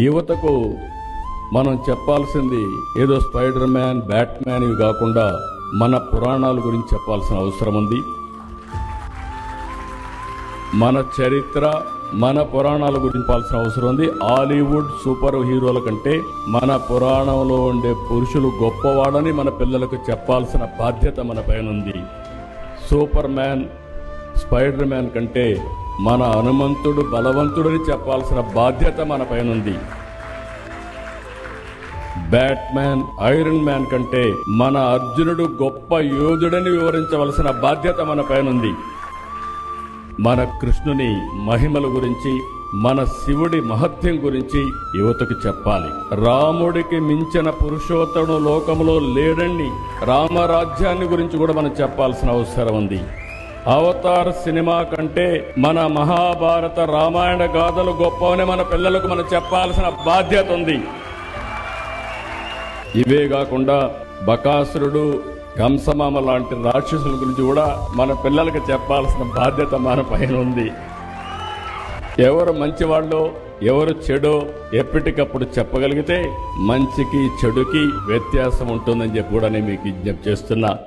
యువతకు మనం చెప్పాల్సింది ఏదో స్పైడర్ మ్యాన్, బ్యాట్మ్యాన్ ఇవి కాకుండా మన పురాణాల గురించి చెప్పాల్సిన అవసరం ఉంది. మన చరిత్ర, మన పురాణాల గురించి చెప్పాల్సిన అవసరం ఉంది. హాలీవుడ్ సూపర్ హీరోల కంటే మన పురాణంలో ఉండే పురుషులు గొప్పవాడని మన పిల్లలకు చెప్పాల్సిన బాధ్యత మన పైన ఉంది. సూపర్ మ్యాన్, స్పైడర్ మ్యాన్ కంటే మన హనుమంతుడు బలవంతుడని చెప్పాల్సిన బాధ్యత మన పైన ఉంది. బ్యాట్మ్యాన్, ఐరన్ మ్యాన్ కంటే మన అర్జునుడు గొప్ప యోధుడని వివరించవలసిన బాధ్యత మన పైన ఉంది. మన కృష్ణుని మహిమల గురించి, మన శివుడి మహత్యం గురించి యువతకు చెప్పాలి. రాముడికి మించిన పురుషోత్తముడు లోకంలో లేడని రామరాజ్యాన్ని గురించి కూడా మనం చెప్పాల్సిన అవసరం ఉంది. అవతార్ సినిమా కంటే మన మహాభారత, రామాయణ గాథలు గొప్పవని మన పిల్లలకు మనం చెప్పాల్సిన బాధ్యత ఉంది. ఇవే కాకుండా బకాసురుడు, కంసమామ లాంటి రాక్షసుల గురించి కూడా మన పిల్లలకు చెప్పాల్సిన బాధ్యత మన పైన ఉంది. ఎవరు మంచివాళ్ళో ఎవరు చెడో ఎప్పటికప్పుడు చెప్పగలిగితే మంచికి చెడుకి వ్యత్యాసం ఉంటుందని చెప్పి కూడా నేను మీకు విజ్ఞప్తి చేస్తున్నా.